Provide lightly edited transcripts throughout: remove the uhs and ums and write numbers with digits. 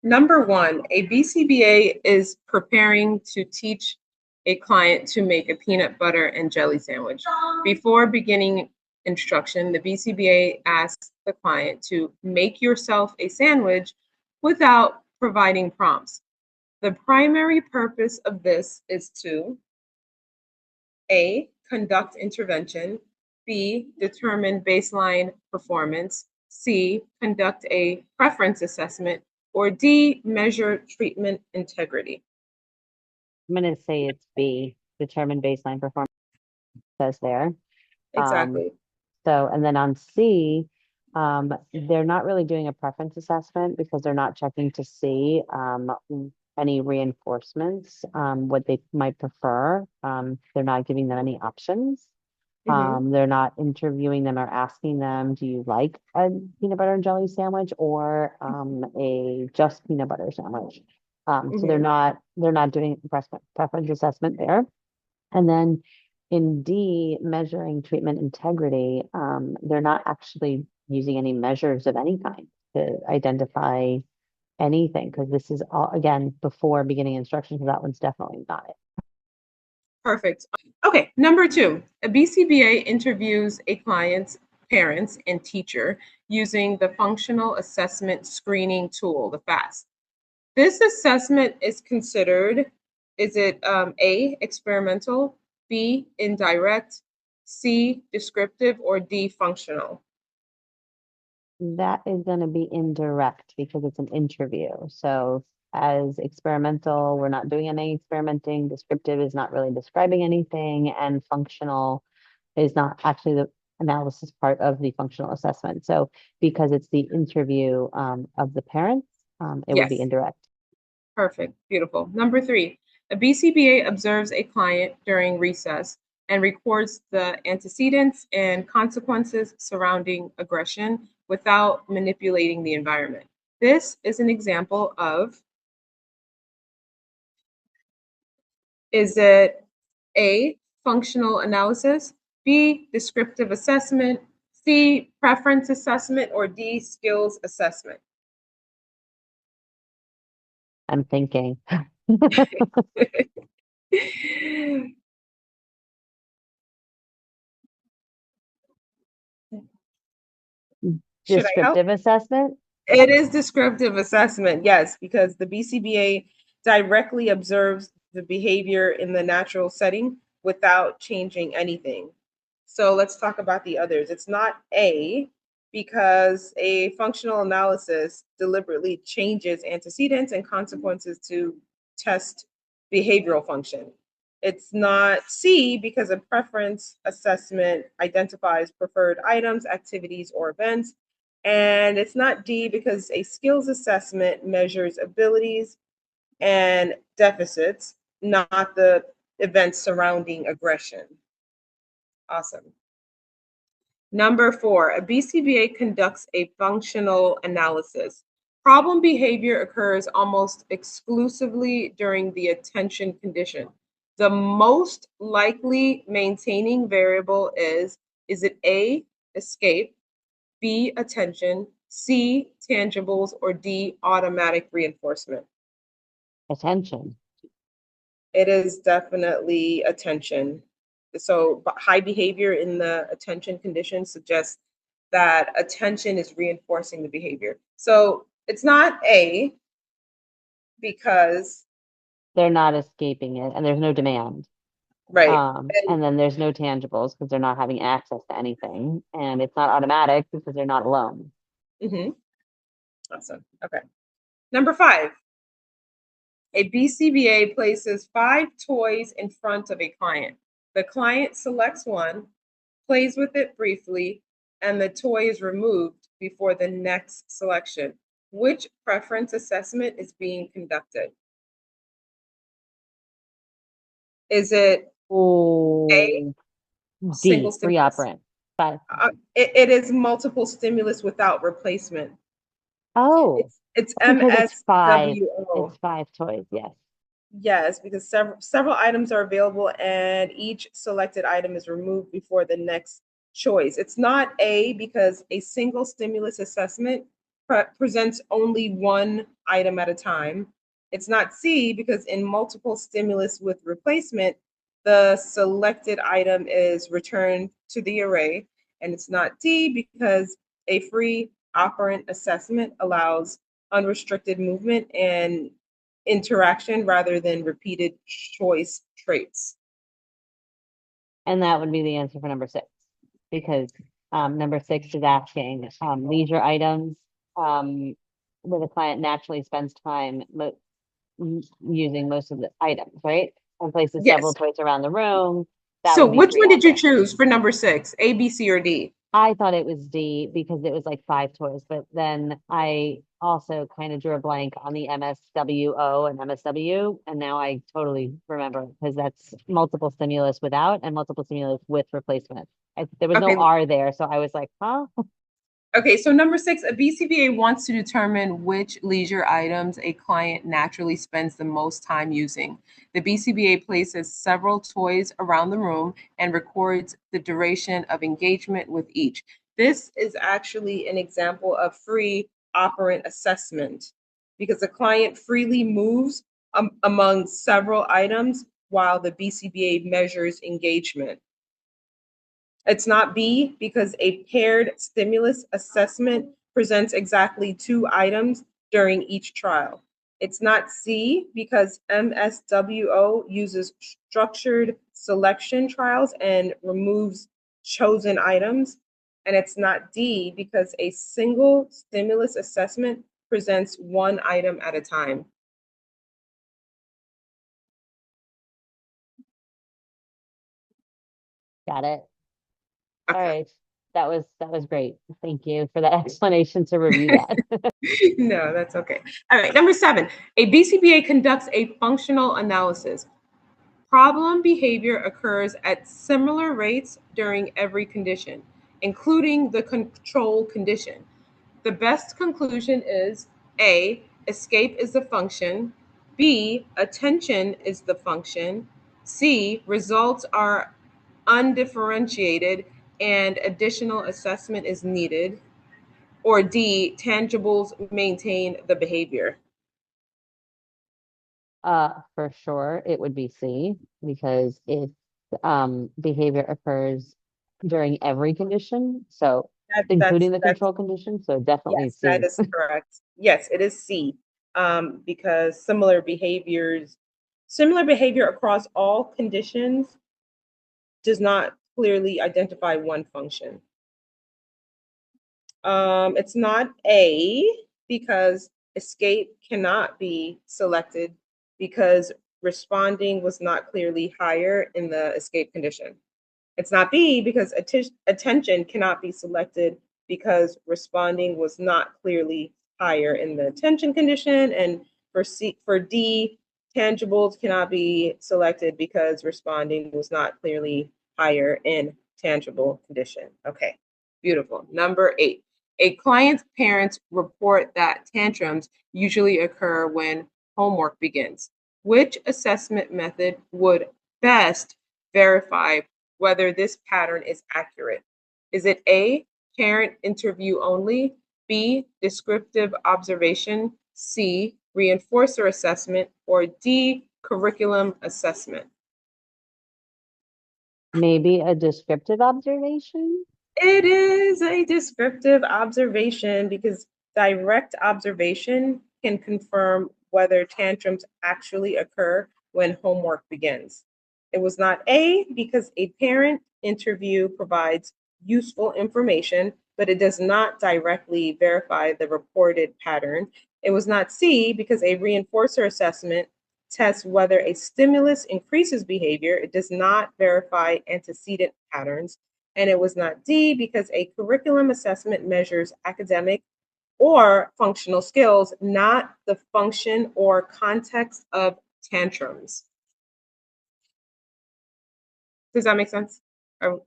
Number one, a BCBA is preparing to teach a client to make a peanut butter and jelly sandwich. Before beginning instruction, the BCBA asks the client to make yourself a sandwich without providing prompts. The primary purpose of this is to A, conduct intervention, B, determine baseline performance, C, conduct a preference assessment, or D, measure treatment integrity. I'm going to say it's B, determine baseline performance, says there. Exactly. And then on C, they're not really doing a preference assessment because they're not checking to see any reinforcements, what they might prefer. They're not giving them any options. They're not interviewing them or asking them, do you like a peanut butter and jelly sandwich or a just peanut butter sandwich? So they're not doing preference assessment there. And then in D, measuring treatment integrity, they're not actually using any measures of any kind to identify anything because this is all, again, before beginning instruction, so that one's definitely not it. Perfect. Okay, number two, a BCBA interviews a client's parents and teacher using the functional assessment screening tool, the FAST. This assessment is considered, is it A, experimental, B, indirect, C, descriptive, or D, functional? That is going to be indirect because it's an interview. So as experimental, we're not doing any experimenting. Descriptive is not really describing anything, and functional is not actually the analysis part of the functional assessment. So because it's the interview of the parents, it would be Yes. indirect. Perfect. Beautiful. Number three, a BCBA observes a client during recess and records the antecedents and consequences surrounding aggression without manipulating the environment. This is an example of, is it A, functional analysis, B, descriptive assessment, C, preference assessment, or D, skills assessment? I'm thinking. Should I help? Descriptive assessment? It is descriptive assessment, yes, because the BCBA directly observes the behavior in the natural setting without changing anything. So let's talk about the others. It's not A, because a functional analysis deliberately changes antecedents and consequences to test behavioral function. It's not C, because a preference assessment identifies preferred items, activities, or events. And it's not D, because a skills assessment measures abilities and deficits, not the events surrounding aggression. Awesome. Number four, a BCBA conducts a functional analysis. Problem behavior occurs almost exclusively during the attention condition. The most likely maintaining variable is it A, escape, B, attention, C, tangibles, or D, automatic reinforcement? Attention. It is definitely attention. So high behavior in the attention condition suggests that attention is reinforcing the behavior. So it's not A, because They're not escaping it, and there's no demand. right. And then there's no tangibles because they're not having access to anything. And it's not automatic because they're not alone. Awesome. Okay. Number five, a BCBA places 5 toys in front of a client. The client selects one, plays with it briefly, and the toy is removed before the next selection. Which preference assessment is being conducted? Is it A, single D, stimulus? pre-operant. 5. It is multiple stimulus without replacement. Oh, It's because it's 5. MSWO. It's 5 toys, yes. Yes, because several items are available and each selected item is removed before the next choice. It's not A, because a single stimulus assessment presents only one item at a time. It's not C because in multiple stimulus with replacement, the selected item is returned to the array. And it's not D because a free operant assessment allows unrestricted movement and interaction rather than repeated choice traits. And that would be the answer for number 6, because number 6 is asking leisure items where the client naturally spends time using most of the items, right? And places several Yes. toys around the room. That So would be which free one did you operant. choose for number 6? A, B, C, or D? I thought it was D because it was like 5 toys, but then I also kind of drew a blank on the MSWO and MSW, and now I totally remember because that's multiple stimulus without and multiple stimulus with replacement. There was no Okay. R there, so I was like, huh? Okay, so number 6, a BCBA wants to determine which leisure items a client naturally spends the most time using. The BCBA places several toys around the room and records the duration of engagement with each. This is actually an example of free operant assessment because the client freely moves among several items while the BCBA measures engagement. It's not B because a paired stimulus assessment presents exactly 2 items during each trial. It's not C because MSWO uses structured selection trials and removes chosen items. And it's not D because a single stimulus assessment presents 1 item at a time. Got it. All Okay. right. That was great. Thank you for that explanation to review that. No, that's okay. All right, number 7, a BCBA conducts a functional analysis. Problem behavior occurs at similar rates during every condition, including the control condition. The best conclusion is A, escape is the function, B, attention is the function, C, results are undifferentiated and additional assessment is needed, or D, tangibles maintain the behavior. For sure, it would be C because if behavior occurs during every condition, so including the That's control condition, so definitely yes, that C. is correct. Yes, it is C, because similar behavior across all conditions does not clearly identify one function. It's not A because escape cannot be selected because responding was not clearly higher in the escape condition. It's not B because attention cannot be selected because responding was not clearly higher in the attention condition. And for D, tangibles cannot be selected because responding was not clearly higher in tangible condition. Okay, beautiful. Number 8, a client's parents report that tantrums usually occur when homework begins. Which assessment method would best verify whether this pattern is accurate? Is it A, parent interview only, B, descriptive observation, C, reinforcer assessment, or D, curriculum assessment? Maybe a descriptive observation? It is a descriptive observation because direct observation can confirm whether tantrums actually occur when homework begins. It was not A because a parent interview provides useful information, but it does not directly verify the reported pattern. It was not C because a reinforcer assessment tests whether a stimulus increases behavior. It does not verify antecedent patterns. And it was not D because a curriculum assessment measures academic or functional skills, not the function or context of tantrums. Does that make sense? Oh,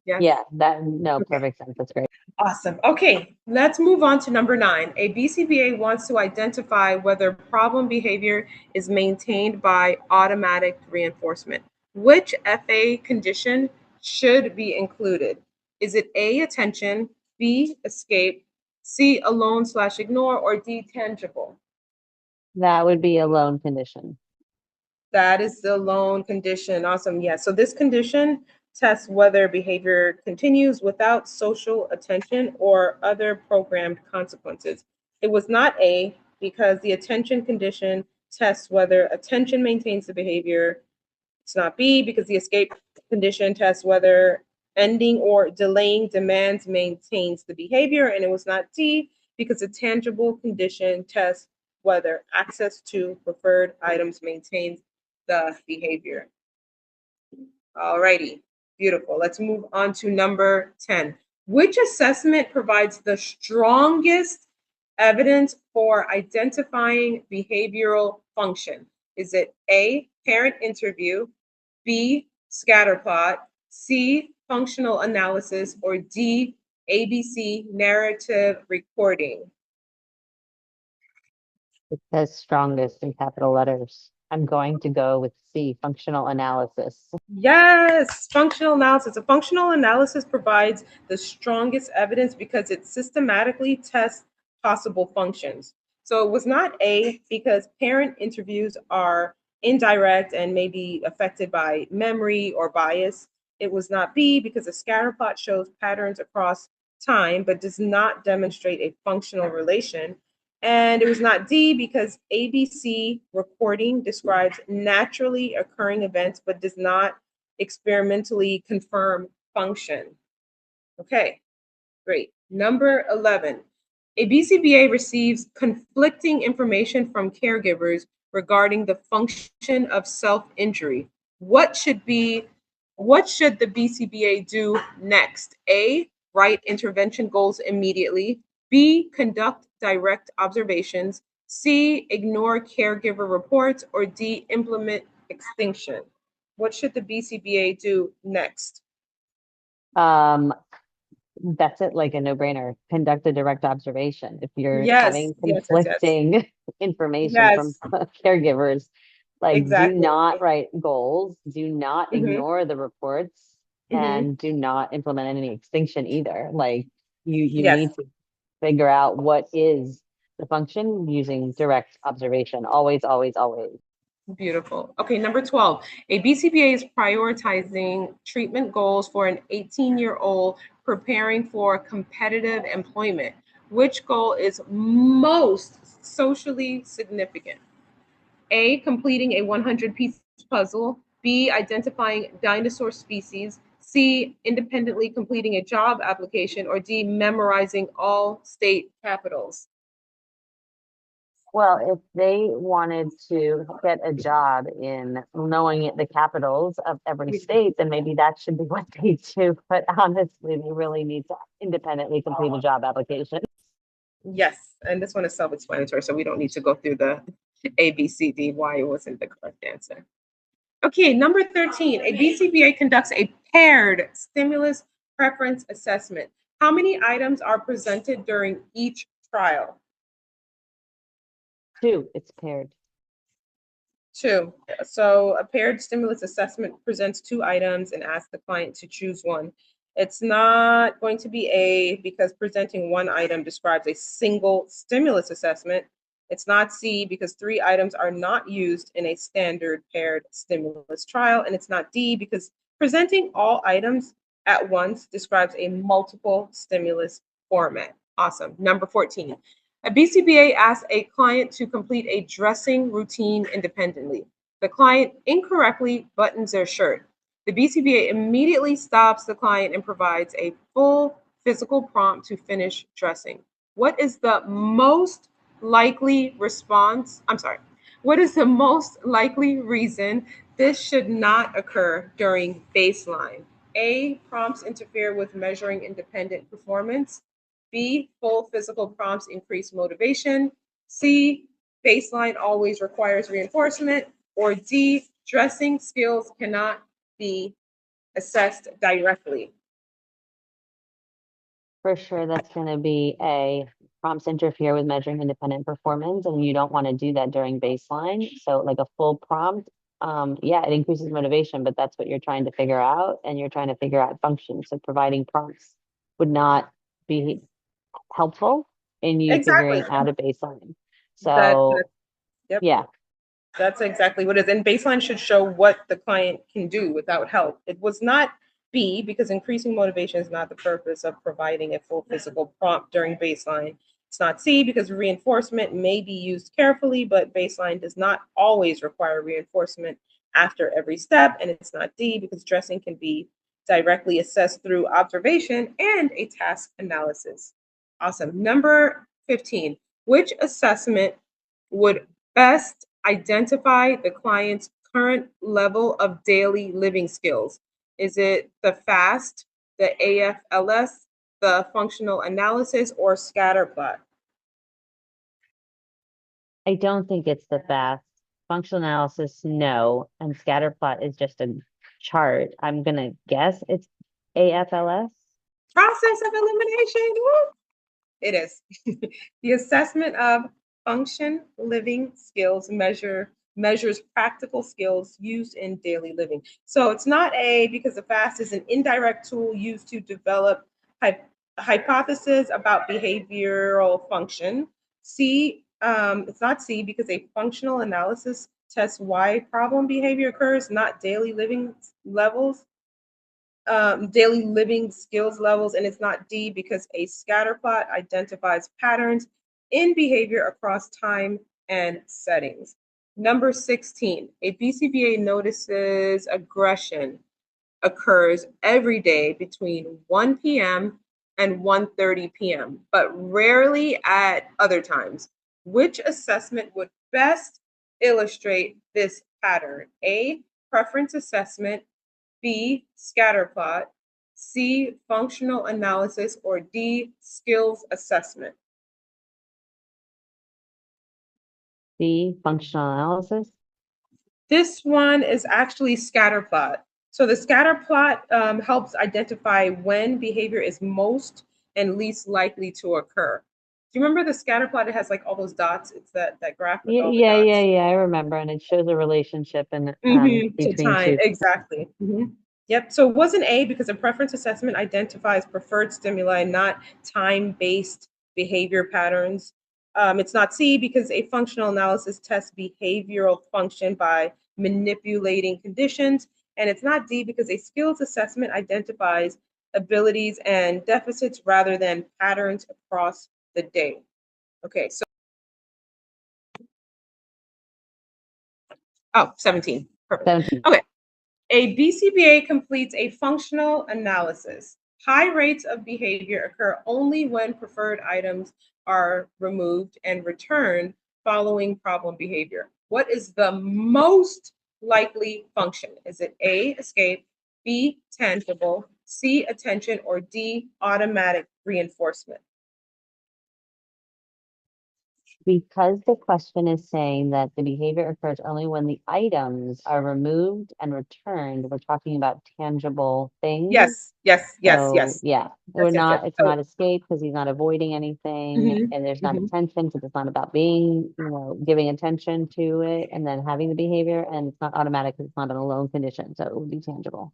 yes. Yeah, no, Okay. perfect sense. That's great. Awesome. Okay, let's move on to number 9. A BCBA wants to identify whether problem behavior is maintained by automatic reinforcement. Which FA condition should be included? Is it A, attention, B, escape, C, alone/ignore, or D, tangible? That would be a loan condition. That is the loan condition. Awesome. Yeah. So this condition tests whether behavior continues without social attention or other programmed consequences. It was not A because the attention condition tests whether attention maintains the behavior. It's not B because the escape condition tests whether ending or delaying demands maintains the behavior. And it was not D because the tangible condition tests whether access to preferred items maintains the behavior. Alrighty, beautiful. Let's move on to number 10. Which assessment provides the strongest evidence for identifying behavioral function? Is it A, parent interview, B, scatterplot, C, functional analysis, or D, ABC narrative recording? It says strongest in capital letters. I'm going to go with C, functional analysis. Yes, functional analysis. A functional analysis provides the strongest evidence because it systematically tests possible functions. So it was not A because parent interviews are indirect and may be affected by memory or bias. It was not B because a scatter plot shows patterns across time but does not demonstrate a functional relation. And it was not D because ABC recording describes naturally occurring events but does not experimentally confirm function. Okay, great. Number 11. A BCBA receives conflicting information from caregivers regarding the function of self-injury. What should the BCBA do next? A, write intervention goals immediately. B, conduct direct observations. C, ignore caregiver reports. Or D, implement extinction. What should the BCBA do next? Um, that's it, like a no-brainer. Conduct a direct observation. If you're Yes, having yes, yes, yes. conflicting information from Yes, caregivers, like do exactly. not write goals, do not Hmm. ignore the reports, Hmm. and do not implement any extinction either. Like you Yes, need to figure out what is the function using direct observation. Always, always, always. beautiful. Okay, number 12. A BCBA is prioritizing treatment goals for an 18-year-old preparing for competitive employment. Which goal is most socially significant? A, completing a 100-piece puzzle. B, identifying dinosaur species. C, independently completing a job application. Or D, memorizing all state capitals. Well, if they wanted to get a job in knowing the capitals of every state, then maybe that should be what they do. But honestly, they really need to independently complete a job application. Yes, and this one is self-explanatory, so we don't need to go through the A, B, C, D, why it wasn't the correct answer. Okay, number 13, a BCBA conducts a paired stimulus preference assessment. How many items are presented during each trial? Two, it's paired. Two. So a paired stimulus assessment presents two items and asks the client to choose one. It's not going to be A because presenting one item describes a single stimulus assessment. It's not C because three items are not used in a standard paired stimulus trial. And it's not D because presenting all items at once describes a multiple stimulus format. Awesome. Number 14. A BCBA asks a client to complete a dressing routine independently. The client incorrectly buttons their shirt. The BCBA immediately stops the client and provides a full physical prompt to finish dressing. What is the most likely response? I'm sorry. What is the most likely reason this should not occur during baseline? A, prompts interfere with measuring independent performance. B, full physical prompts increase motivation. C, baseline always requires reinforcement. Or D, dressing skills cannot be assessed directly. For sure, that's going to be a prompts interfere with measuring independent performance, and you don't want to do that during baseline. So, like a full prompt, yeah, it increases motivation, but that's what you're trying to figure out, and you're trying to figure out function. So, providing prompts would not be helpful. in you Exactly. figuring out a baseline. That, So, that yep. yeah, That's exactly what it is. And baseline should show what the client can do without help. It was not B, because increasing motivation is not the purpose of providing a full physical prompt during baseline. It's not C, because reinforcement may be used carefully, but baseline does not always require reinforcement after every step. And it's not D, because dressing can be directly assessed through observation and a task analysis. Awesome. Number 15, which assessment would best identify the client's current level of daily living skills? Is it the FAST, the AFLS, the functional analysis, or scatter plot? I don't think it's the fast. Functional analysis, no. And scatter plot is just a chart. I'm gonna guess it's AFLS. Process of elimination. Woo! It is. The assessment of function living skills measures practical skills used in daily living. So it's not A, because the FAST is an indirect tool used to develop hypotheses about behavioral function. C, it's not C, because a functional analysis tests why problem behavior occurs, not daily living skills levels. And it's not D, because a scatter plot identifies patterns in behavior across time and settings. Number 16, a BCBA notices aggression occurs every day between 1 p.m. and 1:30 p.m., but rarely at other times. Which assessment would best illustrate this pattern? A, preference assessment, B, scatter plot, C, functional analysis, or D, skills assessment? The functional analysis. This one is actually scatter plot. So the scatter plot helps identify when behavior is most and least likely to occur. Do you remember the scatter plot? It has like all those dots. It's that graph with Yeah, all the yeah, yeah, dots. yeah. I remember, and it shows a relationship and To between time, two. exactly. Yep. So it wasn't A, because a preference assessment identifies preferred stimuli, not time-based behavior patterns. It's not C, because a functional analysis tests behavioral function by manipulating conditions. And it's not D, because a skills assessment identifies abilities and deficits rather than patterns across the day. Okay, so, oh, 17. Perfect. 17. Okay. A BCBA completes a functional analysis. High rates of behavior occur only when preferred items are removed and returned following problem behavior. What is the most likely function? Is it A, escape, B, tangible, C, attention, or D, automatic reinforcement? Because the question is saying that the behavior occurs only when the items are removed and returned, we're talking about tangible things. Yes, yes, yes, So yes, yeah, yes, yes, yes. it's So, not escape because he's not avoiding anything, mhm, and there's not mhm. attention because it's not about being, giving attention to it and then having the behavior, and it's not automatic because it's not an alone condition. So it would be tangible.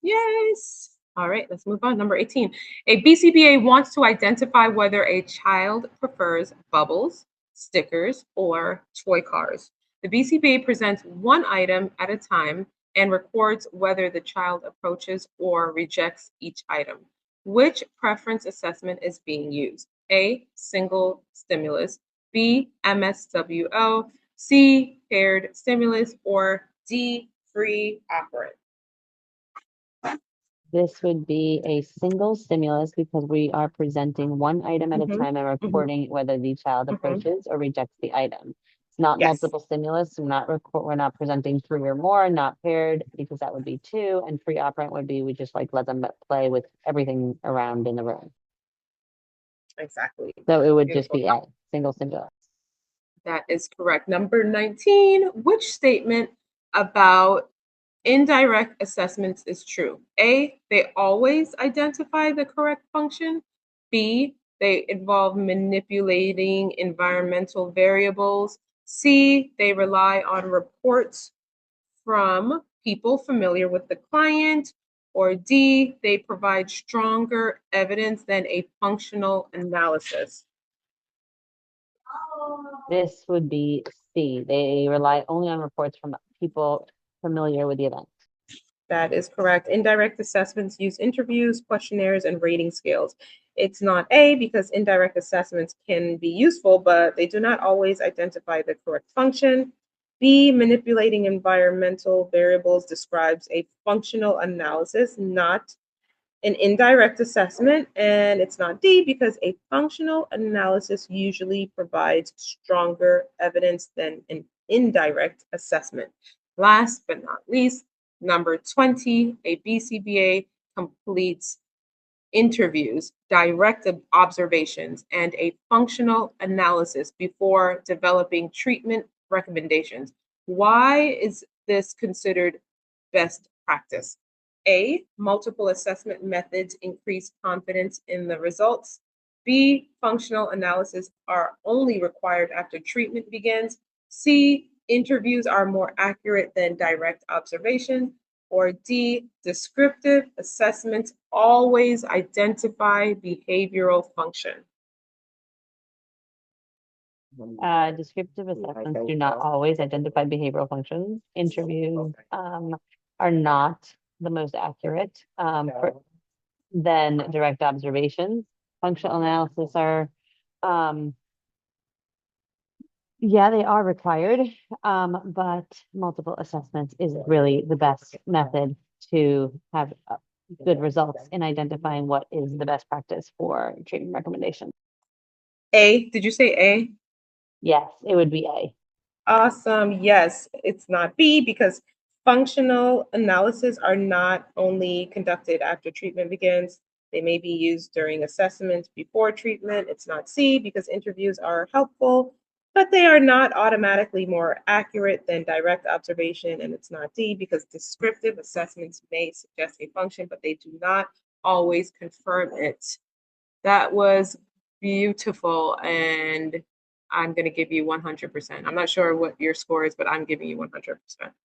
Yes. All right, let's move on. Number 18. A BCBA wants to identify whether a child prefers bubbles, stickers, or toy cars. The BCBA presents one item at a time and records whether the child approaches or rejects each item. Which preference assessment is being used? A, single stimulus, B, MSWO, C, paired stimulus, or D, free operant? This would be a single stimulus because we are presenting one item at a Mhm, time and mhm, recording whether the child mhm. approaches or rejects the item. It's not Yes, multiple stimulus. We're not presenting three or more, not paired because that would be two, and free operant would be we just like let them play with everything around in the room. exactly. So it would just Beautiful. be a single stimulus. That is correct. Number 19, which statement about indirect assessments is true? A, they always identify the correct function. B, they involve manipulating environmental variables. C, they rely on reports from people familiar with the client. Or D, they provide stronger evidence than a functional analysis. This would be C. They rely only on reports from people familiar with the event. That is correct. Indirect assessments use interviews, questionnaires, and rating scales. It's not A because indirect assessments can be useful, but they do not always identify the correct function. B, manipulating environmental variables describes a functional analysis, not an indirect assessment. And it's not D because a functional analysis usually provides stronger evidence than an indirect assessment. Last but not least, number 20, a BCBA completes interviews, direct observations, and a functional analysis before developing treatment recommendations. Why is this considered best practice? A, multiple assessment methods increase confidence in the results. B, functional analysis are only required after treatment begins. C, interviews are more accurate than direct observation. Or D, descriptive assessments always identify behavioral function. Descriptive assessments do not always identify behavioral functions. Interviews are not the most accurate than direct observations. Functional analysis are, yeah, they are required, but multiple assessments is really the best method to have good results in identifying what is the best practice for treatment recommendations. A, did you say A? Yes, it would be A. Awesome. Yes, it's not B because functional analysis are not only conducted after treatment begins, they may be used during assessments before treatment. It's not C because interviews are helpful, but they are not automatically more accurate than direct observation. And it's not D because descriptive assessments may suggest a function, but they do not always confirm it. That was beautiful. And I'm going to give you 100%. I'm not sure what your score is, but I'm giving you 100%.